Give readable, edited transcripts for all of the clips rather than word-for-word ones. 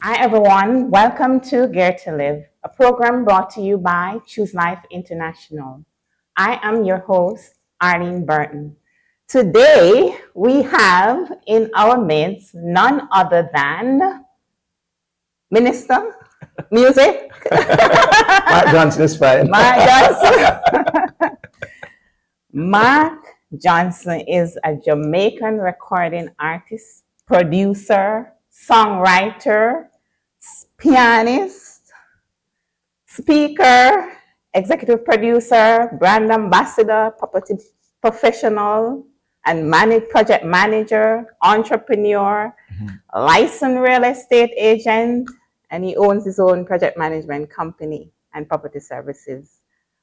Hi, everyone. Welcome to Gear to Live, a program brought to you by Choose Life International. I am your host, Arlene Burton. Today, we have in our midst none other than Minister Music, Mark Johnson is fine. Mark Johnson. Mark Johnson is a Jamaican recording artist, producer, songwriter, pianist, speaker, executive producer, brand ambassador, property professional, and project manager, entrepreneur, licensed real estate agent, and he owns his own project management company and property services.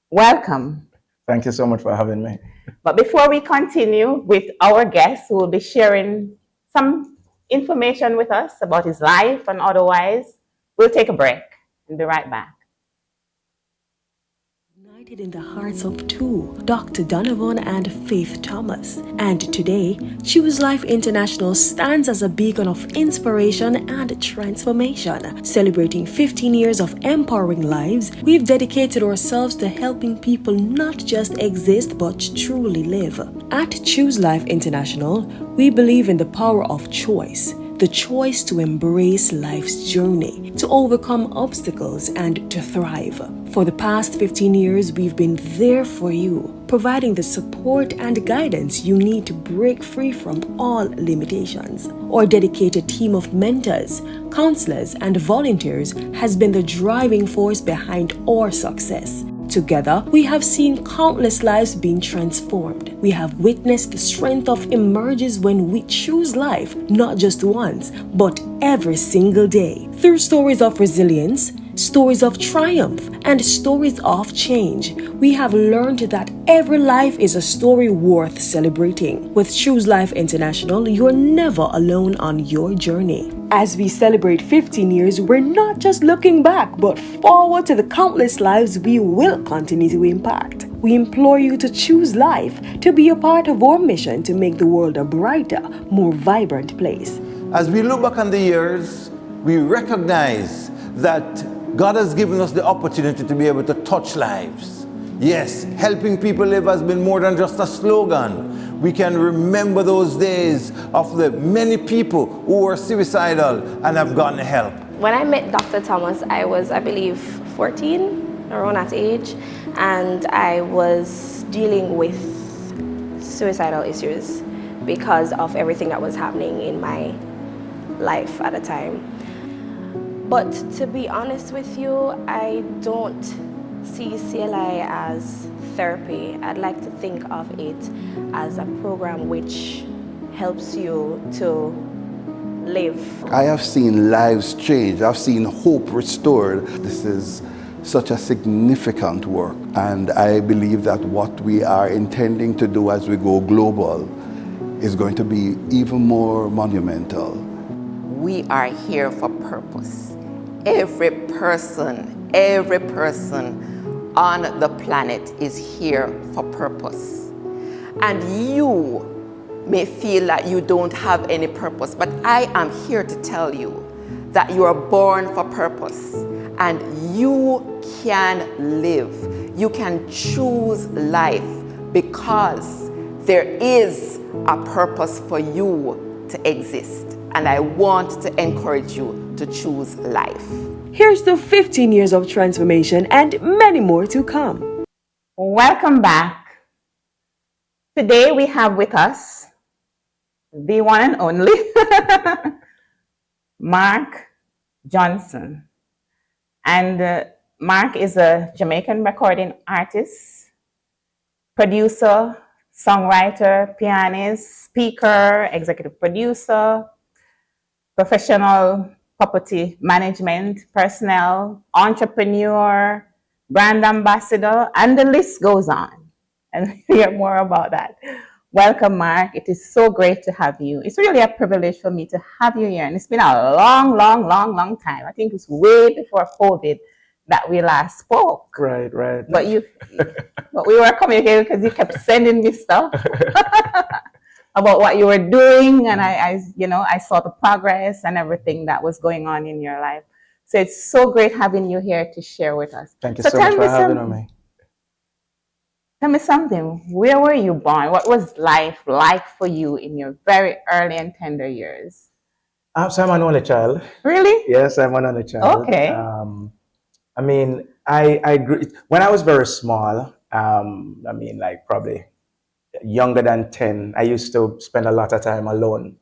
Welcome. Thank you so much for having me. But before we continue with our guest, who will be sharing some information with us about his life and otherwise, we'll take a break and be right back. United in the hearts of two, Dr. Donovan and Faith Thomas. And today, Choose Life International stands as a beacon of inspiration and transformation. Celebrating 15 years of empowering lives, we've dedicated ourselves to helping people not just exist but truly live. At Choose Life International, we believe in the power of choice. The choice to embrace life's journey, to overcome obstacles, and to thrive. For the past 15 years, we've been there for you, providing the support and guidance you need to break free from all limitations. Our dedicated team of mentors, counselors, and volunteers has been the driving force behind our success. Together, we have seen countless lives being transformed. We have witnessed the strength of emerges when we choose life, not just once, but every single day. Through stories of resilience, stories of triumph, and stories of change, we have learned that every life is a story worth celebrating. With Choose Life International, you're never alone on your journey. As we celebrate 15 years, we're not just looking back, but forward to the countless lives we will continue to impact. We implore you to choose life, to be a part of our mission to make the world a brighter, more vibrant place. As we look back on the years, we recognize that God has given us the opportunity to be able to touch lives. Yes, helping people live has been more than just a slogan. We can remember those days of the many people who were suicidal and have gotten help. When I met Dr. Thomas, I was, I believe, 14, around that age, and I was dealing with suicidal issues because of everything that was happening in my life at the time. But to be honest with you, I don't see CLI as therapy. I'd like to think of it as a program which helps you to live. I have seen lives change. I've seen hope restored. This is such a significant work, and I believe that what we are intending to do as we go global is going to be even more monumental. We are here for purpose. Every person on the planet is here for purpose. And you may feel that you don't have any purpose, but I am here to tell you that you are born for purpose and you can live. You can choose life because there is a purpose for you to exist. And I want to encourage you to choose life. Here's the 15 years of transformation and many more to come. Welcome back. Today we have with us the one and only Mark Johnson. And Mark is a Jamaican recording artist, producer, songwriter, pianist, speaker, executive producer, professional property management personnel, entrepreneur, brand ambassador, and the list goes on. And we'll hear more about that. Welcome, Mark. It is so great to have you. It's really a privilege for me to have you here. And it's been a long time. I think it's way before COVID that we last spoke. Right. But we were communicating because you kept sending me stuff. about what you were doing, and I saw the progress and everything that was going on in your life. So it's so great having you here to share with us. Thank you so much for having me. Tell me something. Where were you born? What was life like for you in your very early and tender years? So I'm an only child. Really? Yes, I'm an only child. Okay. I mean, I grew when I was very small. I mean, like probably younger than 10. I used to spend a lot of time alone,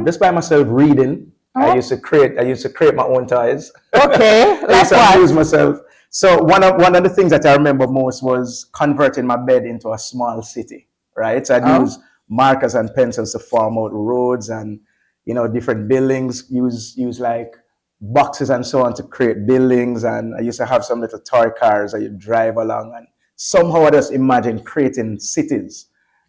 just by myself reading. I used to create my own toys. Okay, I used to amuse myself. So one of the things that I remember most was converting my bed into a small city, right? So I'd use markers and pencils to form out roads and different buildings. Use like boxes and so on to create buildings. And I used to have some little toy cars that you drive along. And somehow I just imagined creating cities.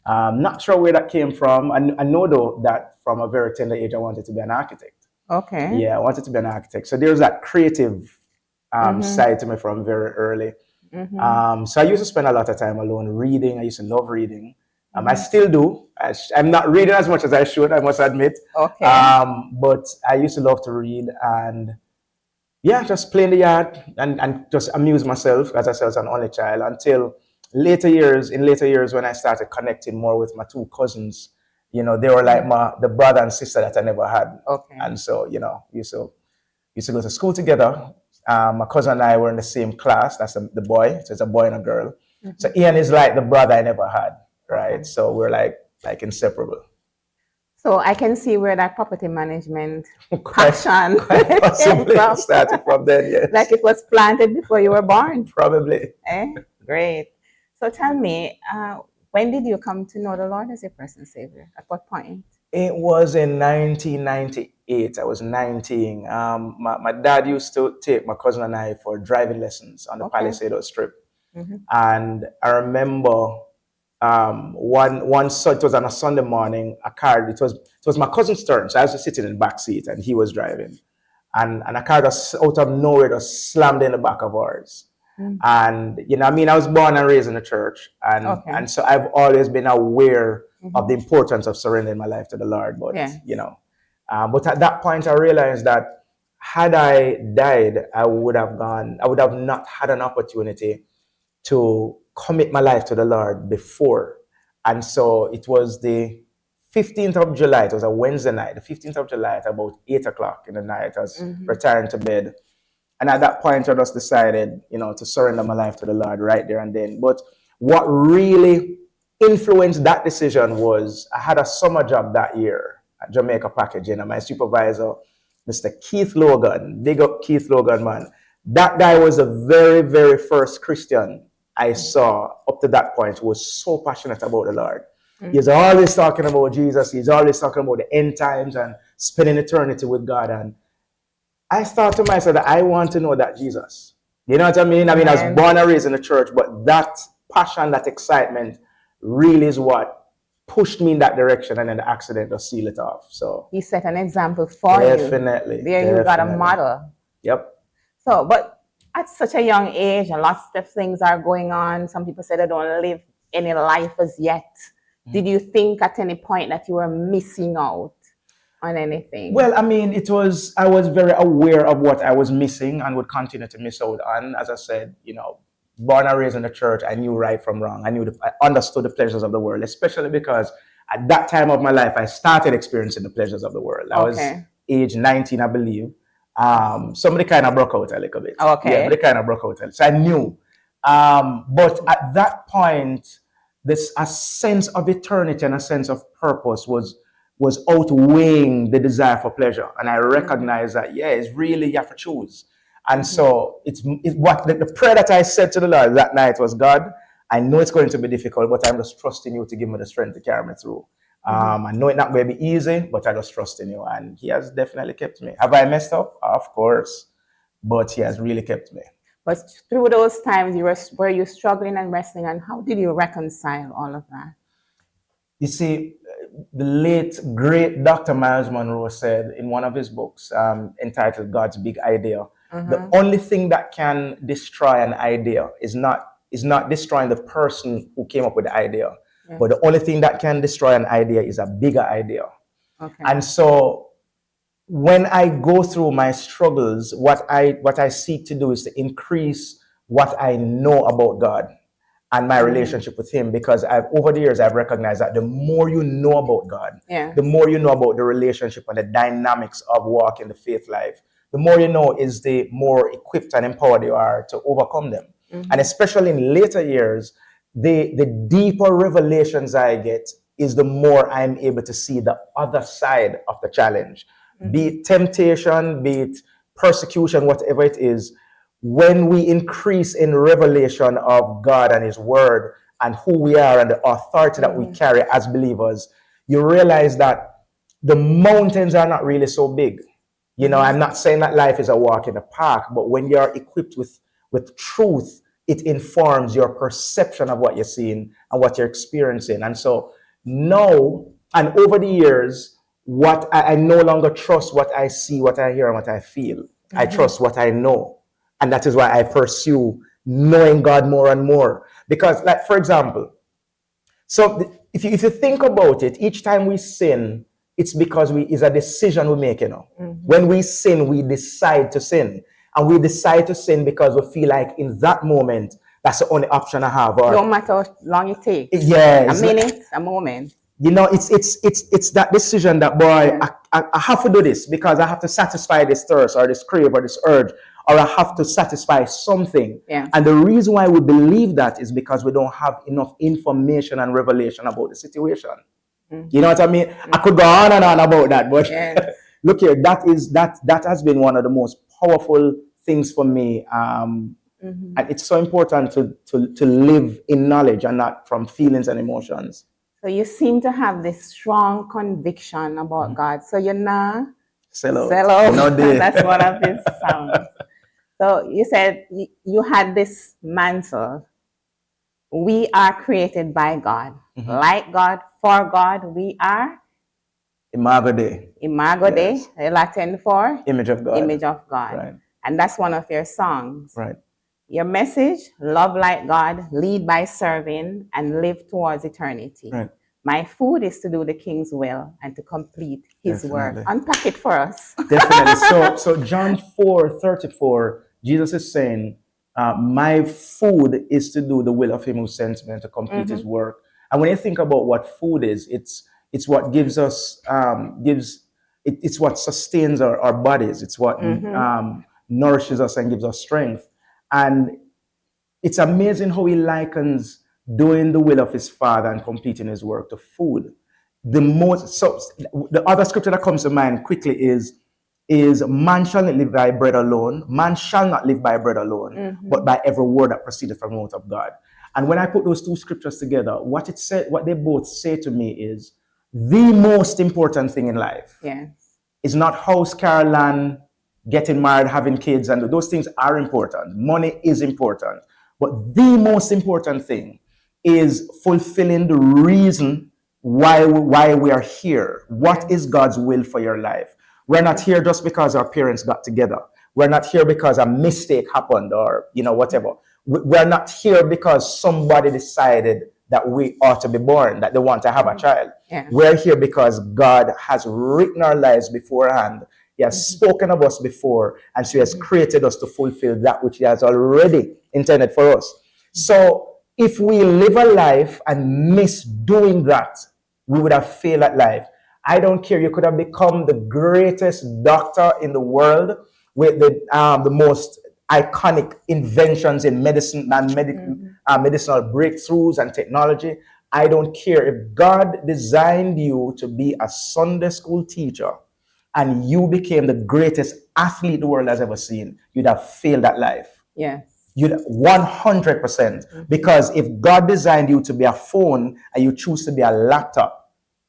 Not sure where that came from. I know though that from a very tender age I wanted to be an architect. Okay. Yeah, I wanted to be an architect. So there's that creative side to me from very early. So I used to spend a lot of time alone reading. I used to love reading. I still do. I'm not reading as much as I should, I must admit. Okay. But I used to love to read and yeah, just play in the yard and just amuse myself. As I said, I was an only child until later years when I started connecting more with my two cousins. They were like the brother and sister that I never had. Okay. And so, used to go to school together. My cousin and I were in the same class. That's the boy. So it's a boy and a girl. So Ian is like the brother I never had, right? Okay. So we're like inseparable. So I can see where that property management passion quite possibly started from then, yes. Like it was planted before you were born. Probably. Great. So tell me, when did you come to know the Lord as your personal Savior? At what point? It was in 1998. I was 19. My dad used to take my cousin and I for driving lessons on the Palisades Strip. And I remember so it was on a Sunday morning, a car, it was my cousin's turn. So I was just sitting in the back seat and he was driving. And a car just out of nowhere just slammed in the back of ours. And I was born and raised in the church, and so I've always been aware of the importance of surrendering my life to the Lord. But but at that point I realized that had I died, I would have not had an opportunity to commit my life to the Lord before. And so it was the 15th of July. It was a Wednesday night. The 15th of July at about 8 o'clock in the night. I was retiring to bed. And at that point, I just decided, to surrender my life to the Lord right there and then. But what really influenced that decision was I had a summer job that year at Jamaica Packaging, and my supervisor, Mr. Keith Logan, big up Keith Logan, man. That guy was the very, very first Christian I saw up to that point who was so passionate about the Lord. He's always talking about Jesus. He's always talking about the end times and spending eternity with God. And I thought to myself that I want to know that Jesus. You know what I mean? I was born and raised in the church, but that passion, that excitement really is what pushed me in that direction, and then the accident just sealed it off. So he set an example for you. Definitely. You got a model. Yep. So, but at such a young age, and lots of things are going on. Some people say they don't live any life as yet. Did you think at any point that you were missing out on anything? Well, I was very aware of what I was missing and would continue to miss out on. As I said, born and raised in the church, I knew right from wrong. I understood the pleasures of the world, especially because at that time of my life, I started experiencing the pleasures of the world. I was age 19, I believe. Somebody kind of broke out a little bit. Okay. Yeah, they kind of broke out. So I knew. But at that point, a sense of eternity and a sense of purpose was outweighing the desire for pleasure. And I recognized that, it's really, you have to choose. And so it's what the prayer that I said to the Lord that night was, God, I know it's going to be difficult, but I'm just trusting you to give me the strength to carry me through. I know it's not going to be easy, but I just trust in you. And he has definitely kept me. Have I messed up? Of course. But he has really kept me. But through those times, were you struggling and wrestling, and how did you reconcile all of that? You see, the late, great Dr. Miles Monroe said in one of his books entitled God's Big Idea, the only thing that can destroy an idea is not destroying the person who came up with the idea, But the only thing that can destroy an idea is a bigger idea. Okay. And so when I go through my struggles, what I seek to do is to increase what I know about God and my relationship with Him, because over the years I've recognized that the more you know about God, the more you know about the relationship and the dynamics of walking the faith life, the more you know is the more equipped and empowered you are to overcome them. And especially in later years, the deeper revelations I get is the more I'm able to see the other side of the challenge. Be it temptation, be it persecution, whatever it is. When we increase in revelation of God and His Word and who we are and the authority that we carry as believers, you realize that the mountains are not really so big. You know, I'm not saying that life is a walk in the park, but when you're equipped with truth, it informs your perception of what you're seeing and what you're experiencing. And so now, and over the years, what I no longer trust what I see, what I hear, and what I feel. I trust what I know. And that is why I pursue knowing God more and more. Because, like, for example, so if you think about it, each time we sin, it's because it's a decision we make, you know. When we sin, we decide to sin. And we decide to sin because we feel like in that moment, that's the only option I have. Or, no matter how long it takes. Yeah. A minute, a moment. You know, it's that decision that, boy, I have to do this because I have to satisfy this thirst or this crave or this urge, or I have to satisfy something. And the reason why we believe that is because we don't have enough information and revelation about the situation. You know what I mean? I could go on and on about that, but look here, that has been one of the most powerful things for me. And it's so important to live in knowledge and not from feelings and emotions. So you seem to have this strong conviction about God. So you're not sell out. That's one of his sounds. So you said you had this mantle. We are created by God. Like God, for God, we are Imago Dei. Imago Dei, Latin for image of God. Image of God. Right. And that's one of your songs. Right. Your message, love like God, lead by serving, and live towards eternity. Right. My food is to do the King's will and to complete His work. Unpack it for us. Definitely. So John 4:34, Jesus is saying, my food is to do the will of Him who sent me and to complete His work. And when you think about what food is, it's what gives us, it's what sustains our bodies. It's what nourishes us and gives us strength. And it's amazing how He likens doing the will of His Father and completing His work to food. The other scripture that comes to mind quickly is man shall not live by bread alone. Man shall not live by bread alone, but by every word that proceedeth from the mouth of God. And when I put those two scriptures together, what they both say to me is the most important thing in life is not house, car, land, getting married, having kids, and those things are important. Money is important. But the most important thing is fulfilling the reason why we are here. What is God's will for your life? We're not here just because our parents got together. We're not here because a mistake happened or, whatever. We're not here because somebody decided that we ought to be born, that they want to have a child. We're here because God has written our lives beforehand. He has spoken of us before, and so He has created us to fulfill that which He has already intended for us. So if we live a life and miss doing that, we would have failed at life. I don't care. You could have become the greatest doctor in the world with the most iconic inventions in medicine and medicinal breakthroughs and technology. I don't care. If God designed you to be a Sunday school teacher and you became the greatest athlete the world has ever seen, you'd have failed at life. You'd 100%. Because if God designed you to be a phone and you choose to be a laptop,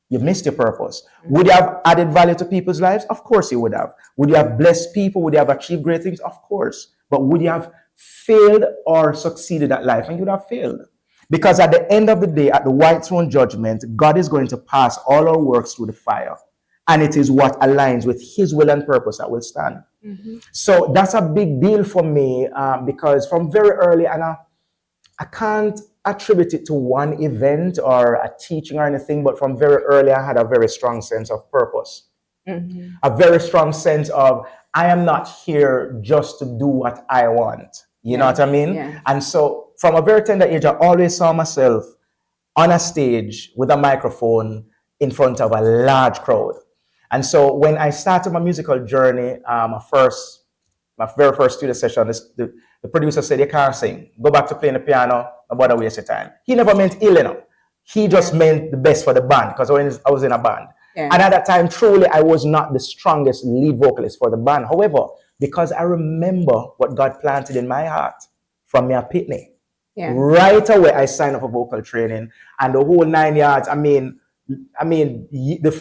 you missed your purpose. Would you have added value to people's lives? Of course you would have. Would you have blessed people? Would you have achieved great things? Of course. But would you have failed or succeeded at life? And you'd have failed. Because at the end of the day, at the white throne judgment, God is going to pass all our works through the fire. And it is what aligns with His will and purpose that will stand. So that's a big deal for me because from very early, and I can't attribute it to one event or a teaching or anything, but from very early, I had a very strong sense of purpose, a very strong sense of I am not here just to do what I want. You know what I mean? Yeah. And so from a very tender age, I always saw myself on a stage with a microphone in front of a large crowd. And so when I started my musical journey, my very first studio session, the producer said, "You can't sing. Go back to playing the piano. No bother waste your time." He never meant ill, you know. He just meant the best for the band because I was in a band. Yeah. And at that time, truly, I was not the strongest lead vocalist for the band. However, because I remember what God planted in my heart from me a pitney, Yeah. right away I signed up for vocal training and the whole 9 yards. The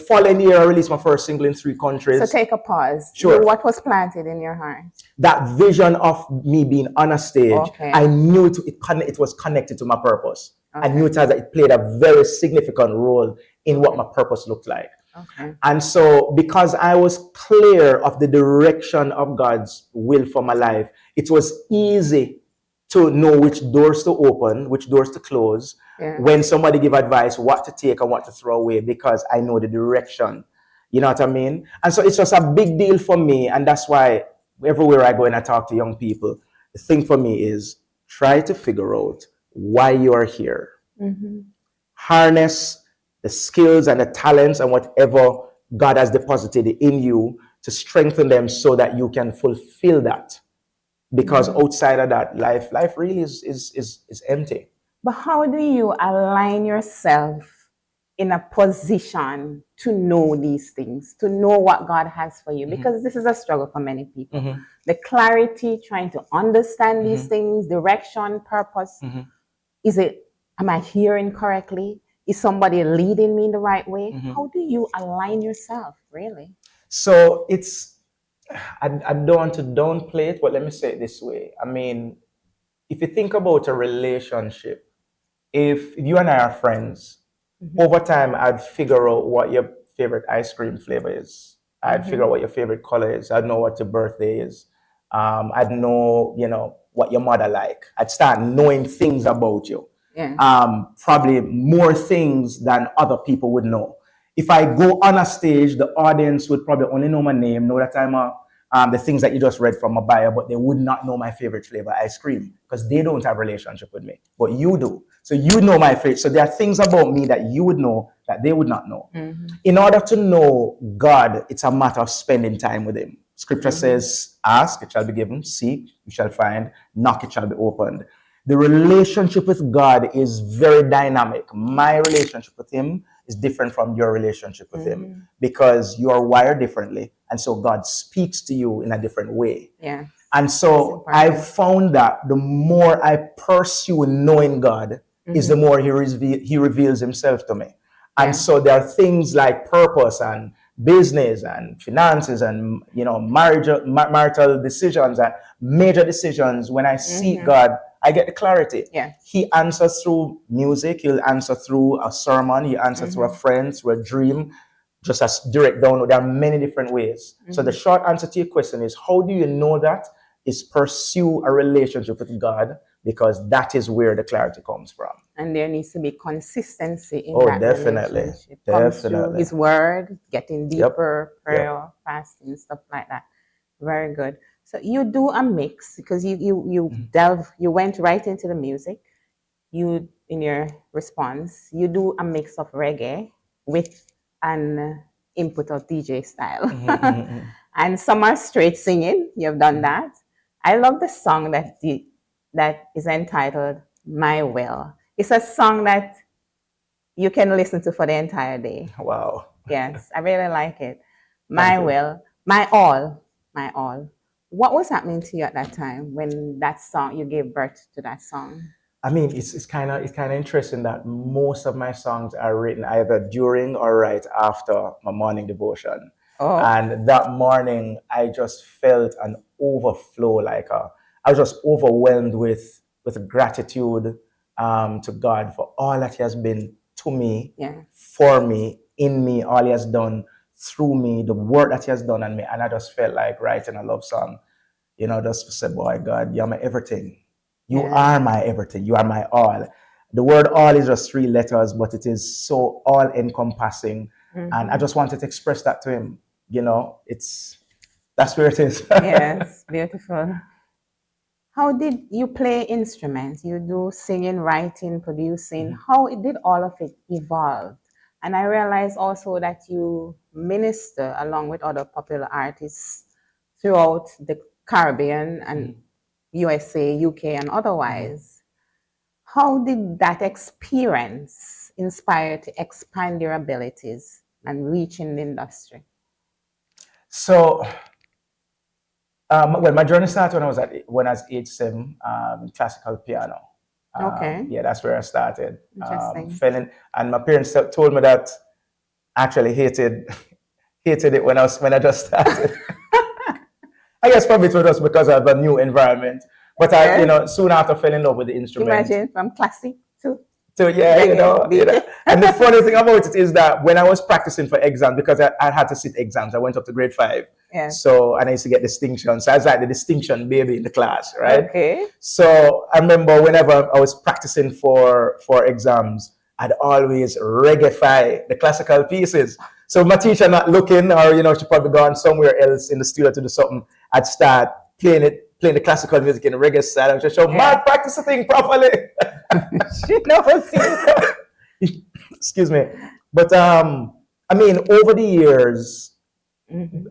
following year I released my first single in 3 countries. So take a pause. Sure. What was planted in your heart? That vision of me being on a stage, Okay. I knew it was connected to my purpose. I Okay. knew it played a very significant role in what my purpose looked like. Okay. And so because I was clear of the direction of God's will for my life, it was easy to know which doors to open, which doors to close, Yeah. when somebody give advice, what to take and what to throw away, because I know the direction. You know what I mean? And so it's just a big deal for me. And that's why everywhere I go and I talk to young people, the thing for me is try to figure out why you are here. Harness the skills and the talents and whatever God has deposited in you to strengthen them so that you can fulfill that. Because outside of that, life really is empty. But how do you align yourself in a position to know these things, to know what God has for you? Because this is a struggle for many people. The clarity, trying to understand these things, direction, purpose. Am I hearing correctly? Is somebody leading me in the right way? How do you align yourself, really? So I don't want to downplay it, but let me say it this way. I mean, if you think about a relationship, if you and I are friends, over time, I'd figure out what your favorite ice cream flavor is. I'd figure out what your favorite color is. I'd know what your birthday is. I'd know, what your mother like. I'd start knowing things about you. Yeah. Probably more things than other people would know. If I go on a stage, the audience would probably only know my name, know that I'm the things that you just read from my bio, but they would not know my favorite flavor ice cream because they don't have a relationship with me, but you do. So you know my favorite. So there are things about me that you would know that they would not know. In order to know God, it's a matter of spending time with Him. Scripture says, ask, it shall be given, seek, you shall find, knock, it shall be opened. The relationship with God is very dynamic. My relationship with Him is different from your relationship with Him because you are wired differently. And so God speaks to you in a different way. Yeah. And so I've found that the more I pursue knowing God, is the more He reveals Himself to me. And so there are things like purpose and business and finances and marital decisions and major decisions. When I seek God, I get the clarity. Yeah. He answers through music. He'll answer through a sermon. He answers through a friend, through a dream, just as direct download. There are many different ways. So the short answer to your question is, how do you know that? Is pursue a relationship with God, because that is where the clarity comes from. And there needs to be consistency in that definitely. relationship. Comes through Definitely. His word, getting deeper, prayer, fasting, stuff like that. Very good. So you do a mix because you went right into the music. You, in your response, you do a mix of reggae with an input of DJ style. And some are straight singing. You've done that. I love the song that is entitled My Will. It's a song that you can listen to for the entire day. Wow. Yes, I really like it. My will, my all, my all. What was happening to you at that time when that song, you gave birth to that song? I mean, it's kind of interesting that most of my songs are written either during or right after my morning devotion. And that morning, I just felt an overflow, I was just overwhelmed with gratitude to God for all that He has been to me, for me, in me, all He has done through me, the work that He has done on me. And I just felt like writing a love song, just to say, boy, God, you're my everything. You are my everything. You are my all. the word all is just 3 letters, but it is so all encompassing. And I just wanted to express that to him. That's where it is. Yes, beautiful. How did you play instruments? You do singing, writing, producing. How did all of it evolve? And I realized also that you minister along with other popular artists throughout the Caribbean and USA, UK, and otherwise. How did that experience inspire you to expand your abilities and reach in the industry? So, well, my journey started when I was age 7, classical piano. Okay. Yeah, that's where I started. Interesting. And my parents told me that I actually hated it when I just started. I guess probably it was just because of the new environment. But soon after fell in love with the instrument. Imagine from classic to So and the funny thing about it is that when I was practicing for exams, because I had to sit exams, I went up to grade 5. Yeah. So, and I used to get distinction. So I was like the distinction baby in the class, right? Okay. So I remember whenever I was practicing for exams, I'd always reggae the classical pieces. So my teacher not looking, or she probably gone somewhere else in the studio to do something, I'd start playing the classical music in the reggae style. I would just show, "Man, practice the thing properly." She knows you. Excuse me. But I mean, over the years,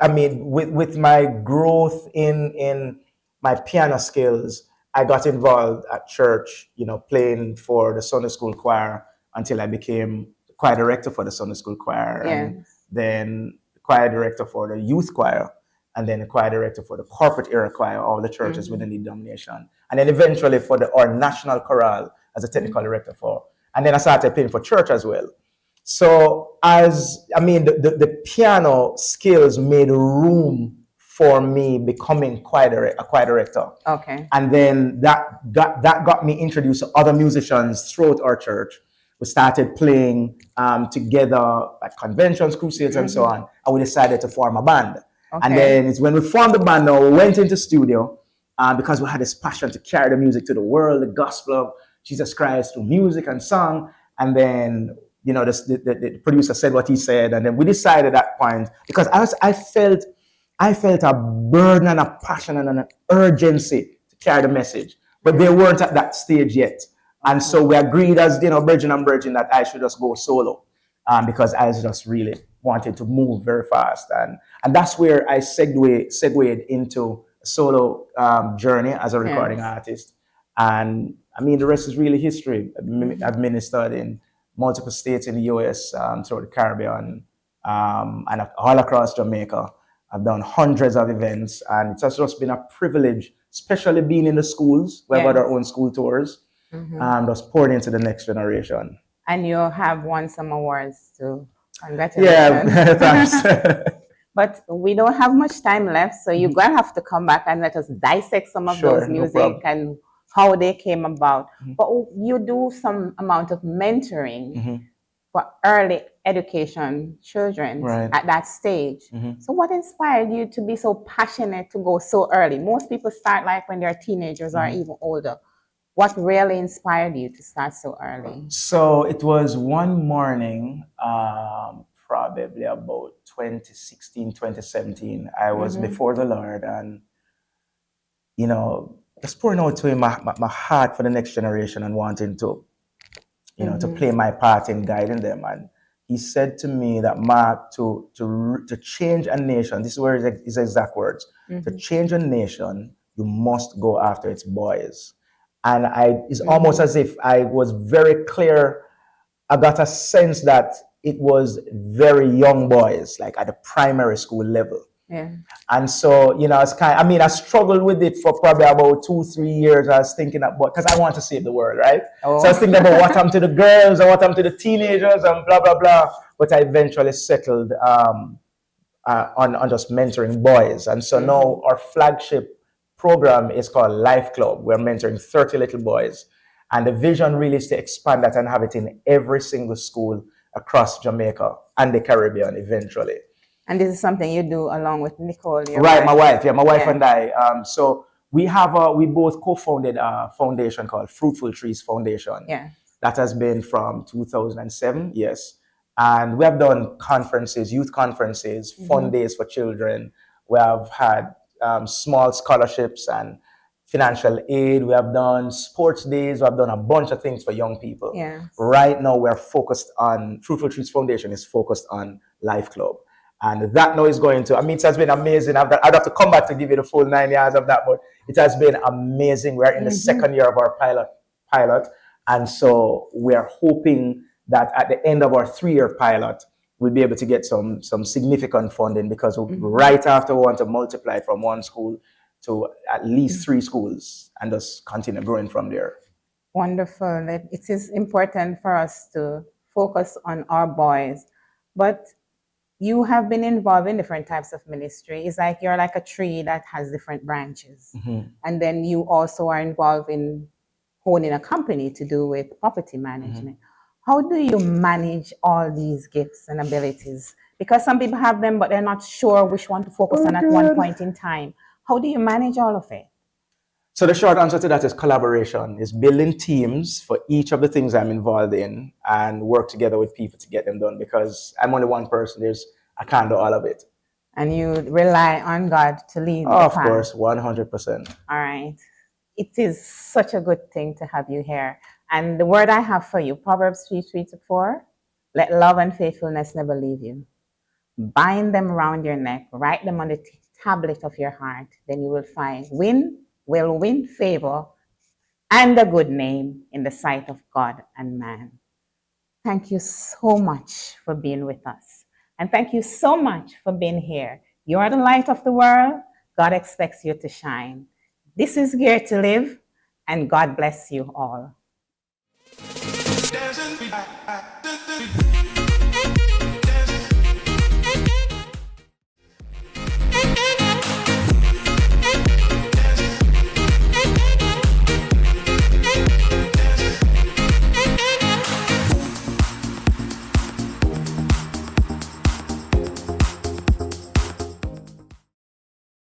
I mean, with my growth in my piano skills, I got involved at church, playing for the Sunday school choir until I became the choir director for the Sunday school choir, and then the choir director for the youth choir, and then the choir director for the corporate era choir, all the churches within the denomination, and then eventually for our national chorale as a technical director for. And then I started playing for church as well. So the piano skills made room for me becoming a choir director. Okay. And then that got me introduced to other musicians throughout our church. We started playing together at conventions, crusades, and so on. And we decided to form a band. Okay. And then it's when we formed the band, now we went into studio because we had this passion to carry the music to the world, the gospel of Jesus Christ through music and song. And then, the producer said what he said. And then we decided at that point, because I felt a burden and a passion and an urgency to carry the message, but they weren't at that stage yet. And so we agreed as, Virgin and Virgin, that I should just go solo because I just really wanted to move very fast. And that's where I segued into a solo journey as a recording artist. And I mean, the rest is really history. I've ministered in multiple states in the US, throughout the Caribbean, and all across Jamaica. I've done hundreds of events, and it's just been a privilege, especially being in the schools. We have our own school tours, just pouring into the next generation. And you have won some awards too. Congratulations. Yeah, thanks. But we don't have much time left, so you're going to have to come back and let us dissect some of those music and how they came about. But you do some amount of mentoring for early education children at that stage. So what inspired you to be so passionate to go so early? Most people start like when they're teenagers or even older. What really inspired you to start so early? So it was one morning, probably about 2016, 2017. I was before the Lord and, just pouring out to him my heart for the next generation and wanting to, to play my part in guiding them. And he said to me that, "Mark, to change a nation," this is where his exact words, "to change a nation, you must go after its boys." And it's almost as if I was very clear. I got a sense that it was very young boys, like at the primary school level. Yeah. And so, I struggled with it for probably about 2-3 years. I was thinking about, because I want to save the world, right? Oh. So I was thinking about what happened to the girls and what happened to the teenagers and blah, blah, blah. But I eventually settled on just mentoring boys. And so now our flagship program is called Life Club. We're mentoring 30 little boys. And the vision really is to expand that and have it in every single school across Jamaica and the Caribbean eventually. And this is something you do along with Nicole, your wife? My wife. Yeah, my wife and I. So we both co-founded a foundation called Fruitful Trees Foundation. Yeah. That has been from 2007, yes. And we have done conferences, youth conferences, fun days for children. We have had small scholarships and financial aid. We have done sports days. We have done a bunch of things for young people. Yes. Right now, we're focused on, Fruitful Trees Foundation is focused on Life Club. And that now is going to, I mean, it has been amazing. I'd have to come back to give you the full 9 years of that, but it has been amazing. We're in the second year of our pilot. And so we're hoping that at the end of our 3-year pilot, we'll be able to get some significant funding, because right after we want to multiply from 1 school to at least 3 schools and just continue growing from there. Wonderful. It is important for us to focus on our boys, but you have been involved in different types of ministry. It's like you're like a tree that has different branches. And then you also are involved in owning a company to do with property management. How do you manage all these gifts and abilities? Because some people have them, but they're not sure which one to focus on at one point in time. How do you manage all of it? So the short answer to that is collaboration, is building teams for each of the things I'm involved in and work together with people to get them done, because I'm only one person. I can't do all of it. And you rely on God to lead the Of path. course, 100%. All right. It is such a good thing to have you here. And the word I have for you, Proverbs 3:3-4, let love and faithfulness never leave you. Bind them around your neck, write them on the tablet of your heart. Then you will win favor and a good name in the sight of God and man. Thank you so much for being with us. And thank you so much for being here. You are the light of the world. God expects you to shine. This is Geared to Live, and God bless you all.